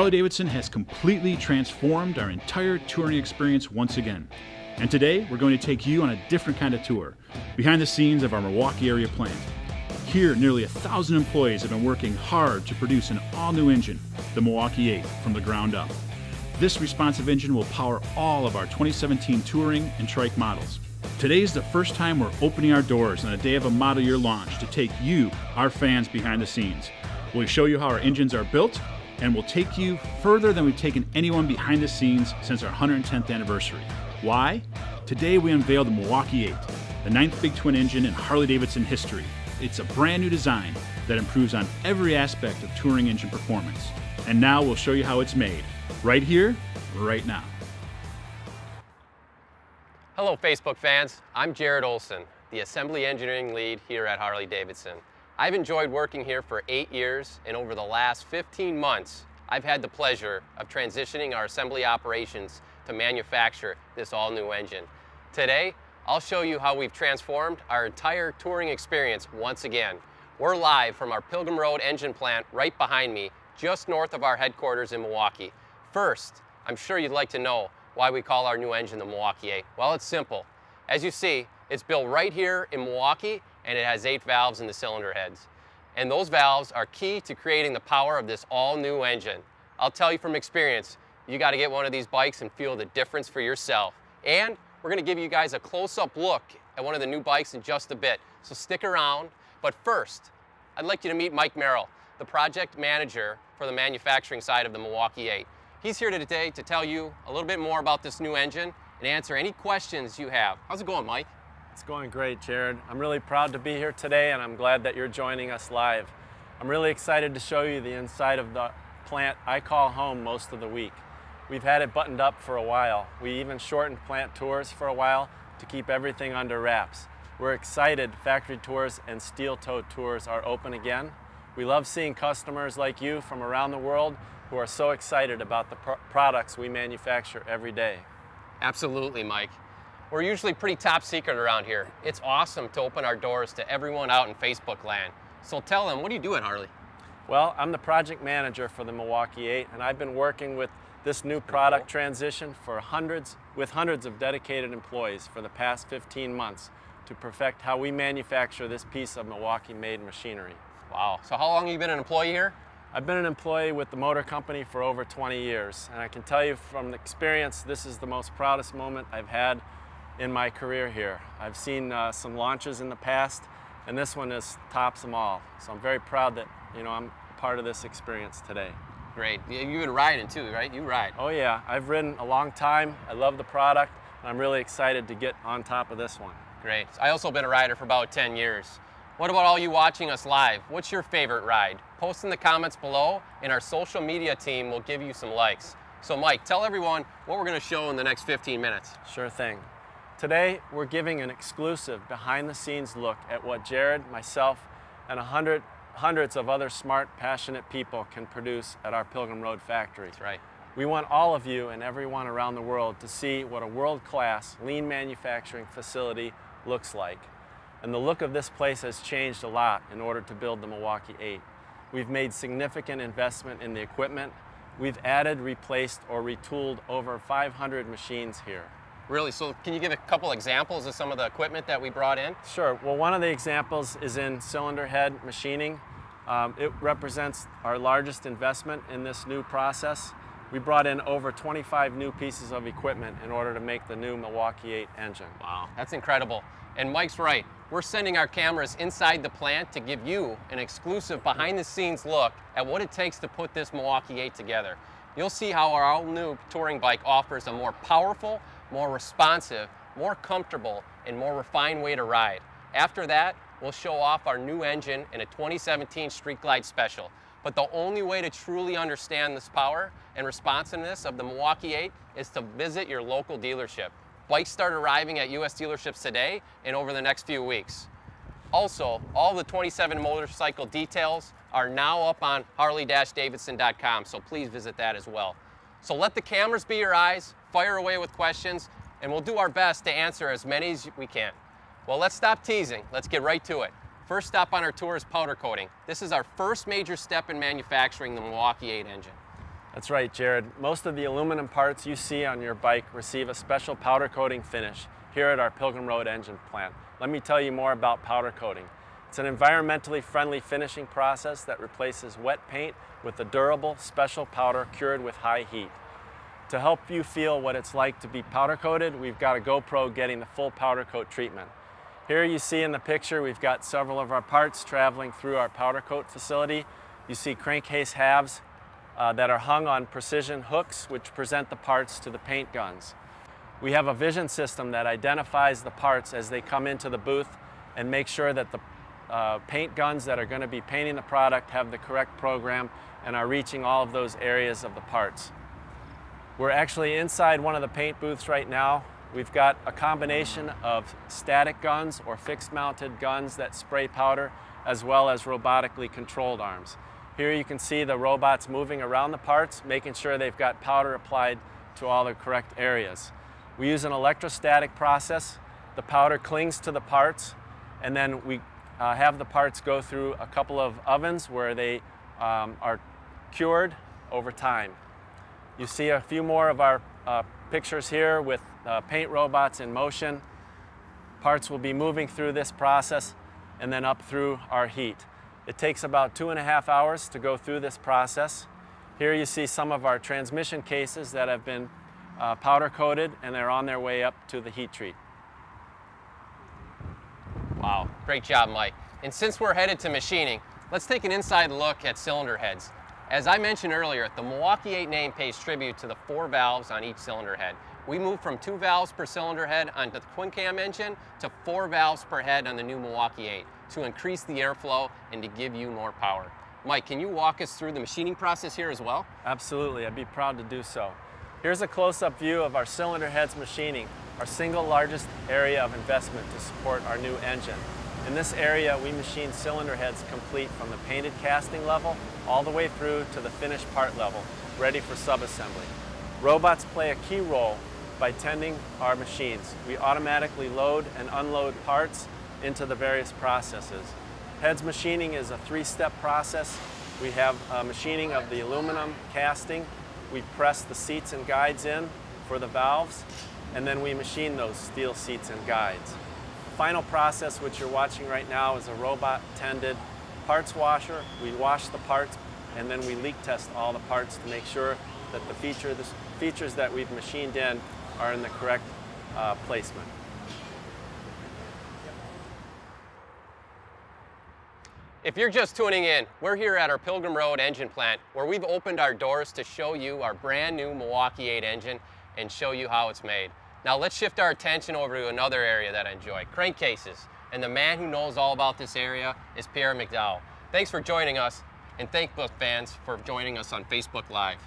Harley-Davidson has completely transformed our entire touring experience once again. And today, we're going to take you on a different kind of tour, behind the scenes of our Milwaukee area plant. Here, nearly 1,000 employees have been working hard to produce an all-new engine, the Milwaukee Eight, from the ground up. This responsive engine will power all of our 2017 touring and trike models. Today is the first time we're opening our doors on the day of a model year launch to take you, our fans, behind the scenes. We'll show you how our engines are built, and we'll take you further than we've taken anyone behind the scenes since our 110th anniversary. Why? Today we unveil the Milwaukee Eight, the 9th big twin engine in Harley-Davidson history. It's a brand new design that improves on every aspect of touring engine performance. And now we'll show you how it's made, right here, right now. Hello Facebook fans, I'm Jared Olson, the Assembly Engineering Lead here at Harley-Davidson. I've enjoyed working here for 8 years, and over the last 15 months, I've had the pleasure of transitioning our assembly operations to manufacture this all-new engine. Today, I'll show you how we've transformed our entire touring experience once again. We're live from our Pilgrim Road engine plant right behind me, just north of our headquarters in Milwaukee. First, I'm sure you'd like to know why we call our new engine the Milwaukee Eight. Well, it's simple. As you see, it's built right here in Milwaukee, and it has 8 valves in the cylinder heads. And those valves are key to creating the power of this all-new engine. I'll tell you from experience, you got to get one of these bikes and feel the difference for yourself. And we're going to give you guys a close-up look at one of the new bikes in just a bit, so stick around. But first, I'd like you to meet Mike Merrill, the project manager for the manufacturing side of the Milwaukee Eight. He's here today to tell you a little bit more about this new engine and answer any questions you have. How's it going, Mike? It's going great, Jared. I'm really proud to be here today, and I'm glad that you're joining us live. I'm really excited to show you the inside of the plant I call home most of the week. We've had it buttoned up for a while. We even shortened plant tours for a while to keep everything under wraps. We're excited factory tours and steel-toed tours are open again. We love seeing customers like you from around the world who are so excited about the products we manufacture every day. Absolutely, Mike. We're usually pretty top secret around here. It's awesome to open our doors to everyone out in Facebook land. So tell them, what do you do at Harley? Well, I'm the project manager for the Milwaukee Eight, and I've been working with this new product transition with hundreds of dedicated employees for the past 15 months to perfect how we manufacture this piece of Milwaukee-made machinery. Wow. So how long have you been an employee here? I've been an employee with the motor company for over 20 years, and I can tell you from experience, this is the most proudest moment I've had in my career here. I've seen some launches in the past, and this one tops them all. So I'm very proud that I'm part of this experience today. Great. You've been riding too, right? You ride. Oh yeah, I've ridden a long time. I love the product, and I'm really excited to get on top of this one. Great. I also been a rider for about 10 years. What about all you watching us live? What's your favorite ride? Post in the comments below, and our social media team will give you some likes. So Mike, tell everyone what we're going to show in the next 15 minutes. Sure thing. Today, we're giving an exclusive behind-the-scenes look at what Jared, myself, and hundreds of other smart, passionate people can produce at our Pilgrim Road factory. That's right. We want all of you and everyone around the world to see what a world-class lean manufacturing facility looks like. And the look of this place has changed a lot in order to build the Milwaukee Eight. We've made significant investment in the equipment. We've added, replaced, or retooled over 500 machines here. Really? So can you give a couple examples of some of the equipment that we brought in? Sure. Well, one of the examples is in cylinder head machining. It represents our largest investment in this new process. We brought in over 25 new pieces of equipment in order to make the new Milwaukee Eight engine. Wow, that's incredible. And Mike's right. We're sending our cameras inside the plant to give you an exclusive behind-the-scenes look at what it takes to put this Milwaukee Eight together. You'll see how our all-new touring bike offers a more powerful, more responsive, more comfortable, and more refined way to ride. After that, we'll show off our new engine in a 2017 Street Glide Special. But the only way to truly understand this power and responsiveness of the Milwaukee Eight is to visit your local dealership. Bikes start arriving at US dealerships today and over the next few weeks. Also, all the 27 motorcycle details are now up on harley-davidson.com, so please visit that as well. So let the cameras be your eyes, fire away with questions, and we'll do our best to answer as many as we can. Well, let's stop teasing. Let's get right to it. First stop on our tour is powder coating. This is our first major step in manufacturing the Milwaukee Eight engine. That's right, Jared. Most of the aluminum parts you see on your bike receive a special powder coating finish here at our Pilgrim Road engine plant. Let me tell you more about powder coating. It's an environmentally friendly finishing process that replaces wet paint with a durable, special powder cured with high heat. To help you feel what it's like to be powder coated, we've got a GoPro getting the full powder coat treatment. Here you see in the picture we've got several of our parts traveling through our powder coat facility. You see crankcase halves that are hung on precision hooks which present the parts to the paint guns. We have a vision system that identifies the parts as they come into the booth and make sure that the paint guns that are going to be painting the product have the correct program and are reaching all of those areas of the parts. We're actually inside one of the paint booths right now. We've got a combination of static guns or fixed mounted guns that spray powder, as well as robotically controlled arms. Here you can see the robots moving around the parts, making sure they've got powder applied to all the correct areas. We use an electrostatic process. The powder clings to the parts, and then we have the parts go through a couple of ovens where they are cured over time. You see a few more of our pictures here with paint robots in motion. Parts will be moving through this process and then up through our heat. It takes about 2.5 hours to go through this process. Here you see some of our transmission cases that have been powder coated, and they're on their way up to the heat treat. Wow, great job, Mike. And since we're headed to machining, let's take an inside look at cylinder heads. As I mentioned earlier, the Milwaukee 8 name pays tribute to the 4 valves on each cylinder head. We moved from 2 valves per cylinder head on the twin cam engine to 4 valves per head on the new Milwaukee 8 to increase the airflow and to give you more power. Mike, can you walk us through the machining process here as well? Absolutely, I'd be proud to do so. Here's a close-up view of our cylinder heads machining, our single largest area of investment to support our new engine. In this area, we machine cylinder heads complete from the painted casting level all the way through to the finished part level, ready for subassembly. Robots play a key role by tending our machines. We automatically load and unload parts into the various processes. Heads machining is a 3-step process. We have machining of the aluminum casting. We press the seats and guides in for the valves, and then we machine those steel seats and guides. The final process, which you're watching right now, is a robot-tended parts washer. We wash the parts, and then we leak test all the parts to make sure that the features that we've machined in are in the correct placement. If you're just tuning in, we're here at our Pilgrim Road engine plant where we've opened our doors to show you our brand new Milwaukee 8 engine and show you how it's made. Now let's shift our attention over to another area that I enjoy, crankcases. And the man who knows all about this area is Pierre McDowell. Thanks for joining us, and thank both fans for joining us on Facebook Live.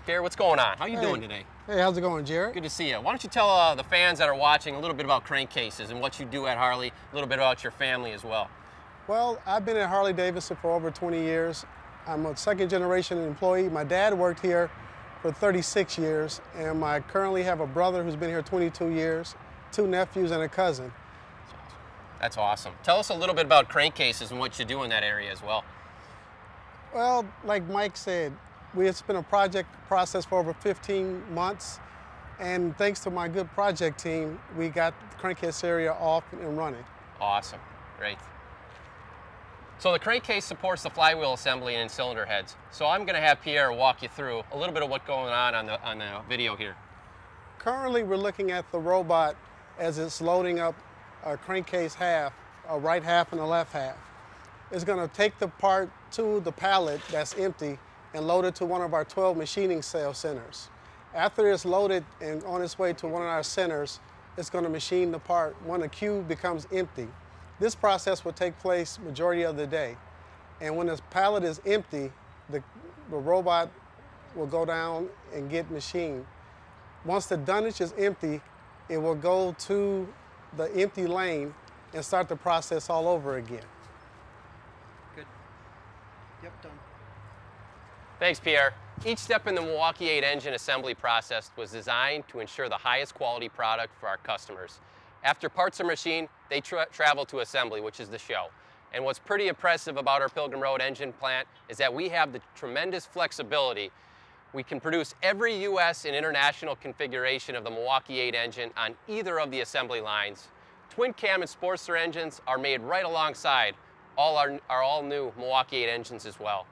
Pierre, what's going on? How are you doing today? Hey, how's it going, Jared? Good to see you. Why don't you tell the fans that are watching a little bit about crankcases and what you do at Harley, a little bit about your family as well. Well, I've been at Harley-Davidson for over 20 years. I'm a 2nd-generation employee. My dad worked here for 36 years, and I currently have a brother who's been here 22 years, 2 nephews, and a cousin. That's awesome. Tell us a little bit about crankcases and what you do in that area as well. Well, like Mike said, it's been a project process for over 15 months, and thanks to my good project team, we got the crankcase area off and running. Awesome. Great. So the crankcase supports the flywheel assembly and cylinder heads. So I'm going to have Pierre walk you through a little bit of what's going on the video here. Currently, we're looking at the robot as it's loading up a crankcase half, a right half and a left half. It's going to take the part to the pallet that's empty and load it to one of our 12 machining cell centers. After it's loaded and on its way to one of our centers, it's going to machine the part when the cube becomes empty. This process will take place majority of the day. And when this pallet is empty, the robot will go down and get machined. Once the dunnage is empty, it will go to the empty lane and start the process all over again. Good. Yep, done. Thanks, Pierre. Each step in the Milwaukee 8 engine assembly process was designed to ensure the highest quality product for our customers. After parts are machined, they travel to assembly, which is the show. And what's pretty impressive about our Pilgrim Road engine plant is that we have the tremendous flexibility We can produce every US and international configuration of the Milwaukee 8 engine on either of the assembly lines. Twin cam and Sportster engines are made right alongside our all-new Milwaukee 8 engines as well.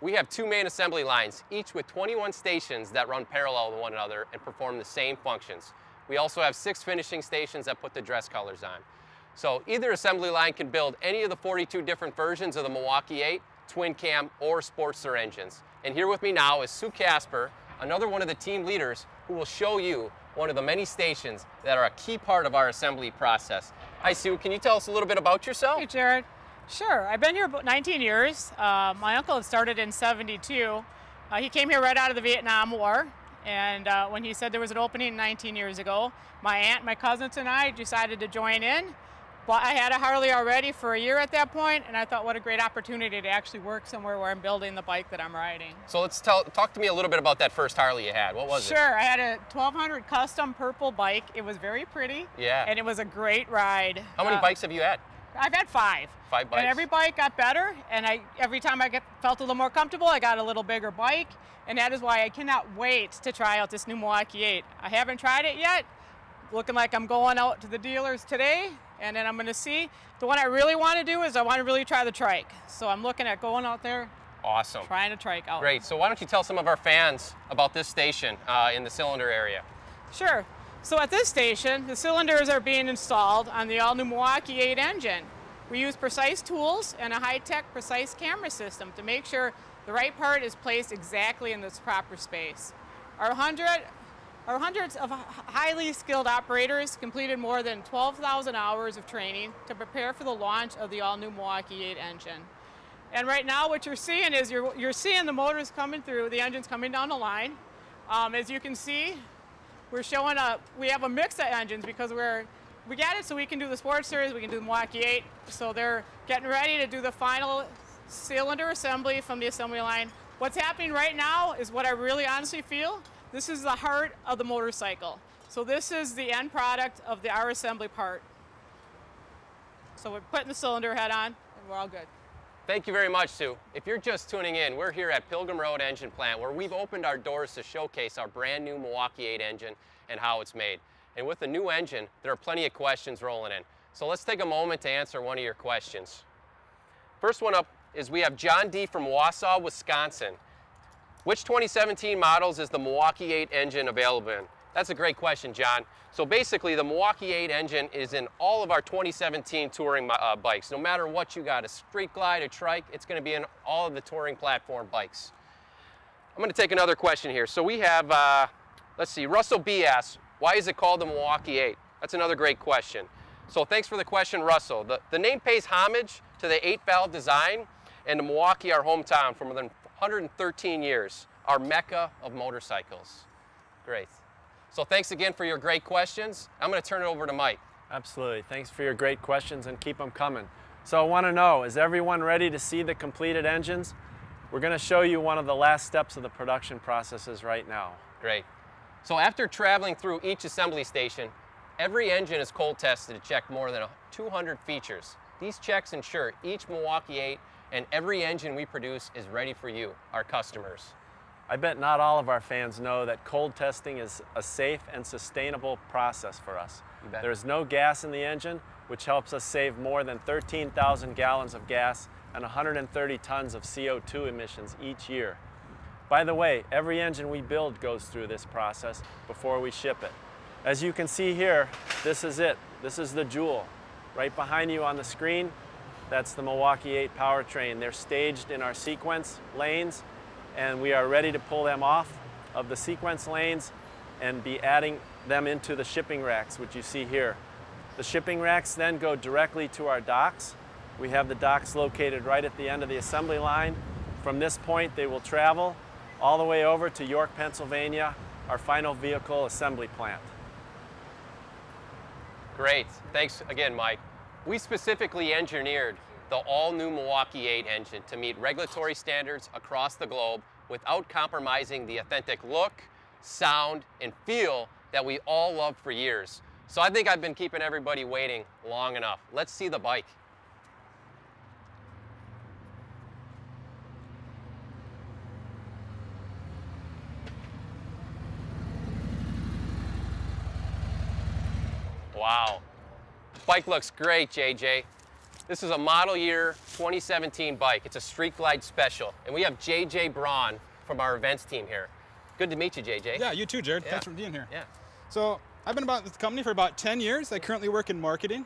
We have 2 main assembly lines, each with 21 stations that run parallel to one another and perform the same functions. We also have 6 finishing stations that put the dress colors on. So either assembly line can build any of the 42 different versions of the Milwaukee 8, twin cam, or Sportster engines. And here with me now is Sue Casper, another one of the team leaders who will show you one of the many stations that are a key part of our assembly process. Hi Sue, can you tell us a little bit about yourself? Hey Jared. Sure, I've been here about 19 years. My uncle had started in '72. He came here right out of the Vietnam War, and when he said there was an opening 19 years ago, my aunt, my cousins, and I decided to join in. But I had a Harley already for a year at that point, and I thought what a great opportunity to actually work somewhere where I'm building the bike that I'm riding. So let's talk to me a little bit about that first Harley you had. What was it? Sure, I had a 1200 custom purple bike. It was very pretty, yeah, and it was a great ride. How many bikes have you had? I've had 5. 5 bikes? And every bike got better, and every time I felt a little more comfortable, I got a little bigger bike, and that is why I cannot wait to try out this new Milwaukee 8. I haven't tried it yet. Looking like I'm going out to the dealers today, and then I'm going to see. The one I really want to do is I want to really try the trike. So I'm looking at going out there. Awesome. Trying to trike out. Great. So why don't you tell some of our fans about this station in the cylinder area? Sure. So at this station, the cylinders are being installed on the all-new Milwaukee 8 engine. We use precise tools and a high-tech precise camera system to make sure the right part is placed exactly in this proper space. Our hundreds of highly skilled operators completed more than 12,000 hours of training to prepare for the launch of the all-new Milwaukee 8 engine. And right now what you're seeing is you're seeing the motors coming through, the engine's coming down the line. As you can see, we have a mix of engines because we got it so we can do the Sportsters, we can do the Milwaukee 8. So they're getting ready to do the final cylinder assembly from the assembly line. What's happening right now is what I really honestly feel. This is the heart of the motorcycle. So this is the end product of our assembly part. So we're putting the cylinder head on and we're all good. Thank you very much, Sue. If you're just tuning in, we're here at Pilgrim Road Engine Plant where we've opened our doors to showcase our brand new Milwaukee 8 engine and how it's made. And with the new engine, there are plenty of questions rolling in. So let's take a moment to answer one of your questions. First one up is we have John D. from Wausau, Wisconsin. Which 2017 models is the Milwaukee 8 engine available in? That's a great question, John. So basically, the Milwaukee 8 engine is in all of our 2017 touring bikes. No matter what you got, a street glide, a trike, it's going to be in all of the touring platform bikes. I'm going to take another question here. So we have, let's see, Russell B. asks, why is it called the Milwaukee 8? That's another great question. So thanks for the question, Russell. The name pays homage to the 8-valve design and the Milwaukee, our hometown, for more than 113 years, our mecca of motorcycles. Great. So thanks again for your great questions. I'm going to turn it over to Mike. Absolutely. Thanks for your great questions and keep them coming. So I want to know, is everyone ready to see the completed engines? We're going to show you one of the last steps of the production processes right now. Great. So after traveling through each assembly station, every engine is cold tested to check more than 200 features. These checks ensure each Milwaukee 8 and every engine we produce is ready for you, our customers. I bet not all of our fans know that cold testing is a safe and sustainable process for us. You bet. There's no gas in the engine, which helps us save more than 13,000 gallons of gas and 130 tons of CO2 emissions each year. By the way, every engine we build goes through this process before we ship it. As you can see here, this is it. This is the Jewel. Right behind you on the screen, that's the Milwaukee 8 powertrain. They're staged in our sequence lanes, and we are ready to pull them off of the sequence lanes and be adding them into the shipping racks, which you see here. The shipping racks then go directly to our docks. We have the docks located right at the end of the assembly line. From this point, they will travel all the way over to York, Pennsylvania, our final vehicle assembly plant. Great. Thanks again, Mike. We specifically engineered the all-new Milwaukee 8 engine to meet regulatory standards across the globe without compromising the authentic look, sound, and feel that we all loved for years. So I think I've been keeping everybody waiting long enough. Let's see the bike. Wow. Bike looks great, JJ. This is a model year 2017 bike. It's a Street Glide Special. And we have JJ Braun from our events team here. Good to meet you, JJ. Yeah, you too, Jared. Yeah. Thanks for being here. Yeah. So I've been about this company for about 10 years. I currently work in marketing.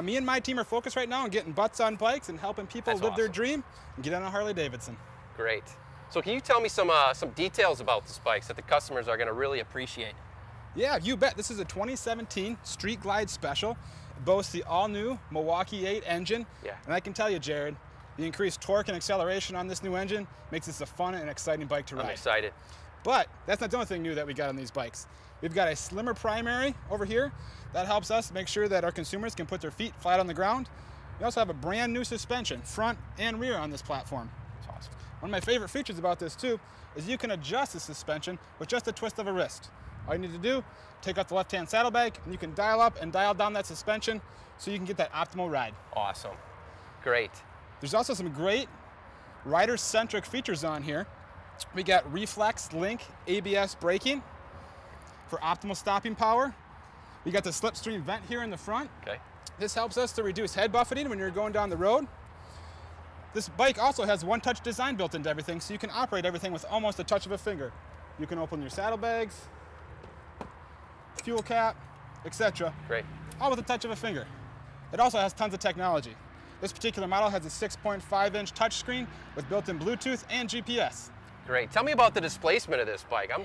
Me and my team are focused right now on getting butts on bikes and helping people live their dream and get on a Harley-Davidson. Great. So can you tell me some details about this bike that the customers are going to really appreciate? Yeah, you bet. This is a 2017 Street Glide Special. It boasts the all-new Milwaukee 8 engine. Yeah. And I can tell you, Jared, the increased torque and acceleration on this new engine makes this a fun and exciting bike to ride. I'm excited. But that's not the only thing new that we got on these bikes. We've got a slimmer primary over here that helps us make sure that our consumers can put their feet flat on the ground. We also have a brand new suspension, front and rear, on this platform. That's awesome. One of my favorite features about this too is you can adjust the suspension with just a twist of a wrist. All you need to do, take out the left-hand saddlebag, and you can dial up and dial down that suspension so you can get that optimal ride. Awesome. Great. There's also some great rider-centric features on here. We got Reflex Link ABS braking for optimal stopping power. We got the slipstream vent here in the front. Okay. This helps us to reduce head buffeting when you're going down the road. This bike also has one-touch design built into everything, so you can operate everything with almost a touch of a finger. You can open your saddlebags, fuel cap, etc. Great. All with a touch of a finger. It also has tons of technology. This particular model has a 6.5-inch touchscreen with built-in Bluetooth and GPS. Great. Tell me about the displacement of this bike. I'm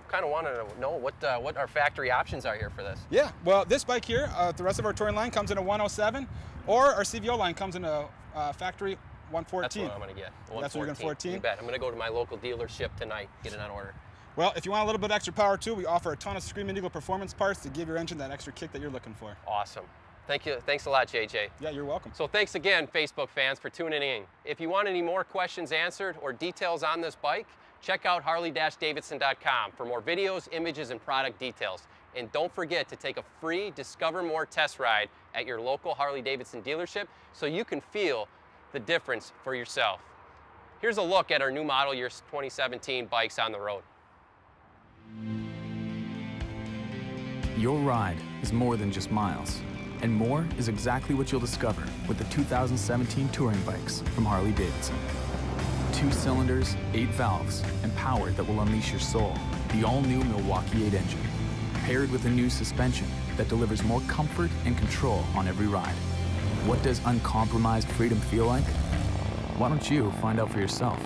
kind of wanting to know what our factory options are here for this. Yeah, well, this bike here, the rest of our touring line comes in a 107, or our CVO line comes in a factory 114. That's what I'm going to get. That's what you're going to 14? You bet. I'm going to go to my local dealership tonight, get it on order. Well, if you want a little bit extra power too, we offer a ton of Screaming Eagle performance parts to give your engine that extra kick that you're looking for. Awesome. Thank you. Thanks a lot, JJ. Yeah, you're welcome. So thanks again, Facebook fans, for tuning in. If you want any more questions answered or details on this bike, check out harley-davidson.com for more videos, images, and product details. And don't forget to take a free Discover More test ride at your local Harley-Davidson dealership so you can feel the difference for yourself. Here's a look at our new model year 2017 bikes on the road. Your ride is more than just miles, and more is exactly what you'll discover with the 2017 touring bikes from Harley-Davidson. 2 cylinders, 8 valves, and power that will unleash your soul. The all-new Milwaukee 8 engine, paired with a new suspension that delivers more comfort and control on every ride. What does uncompromised freedom feel like? Why don't you find out for yourself?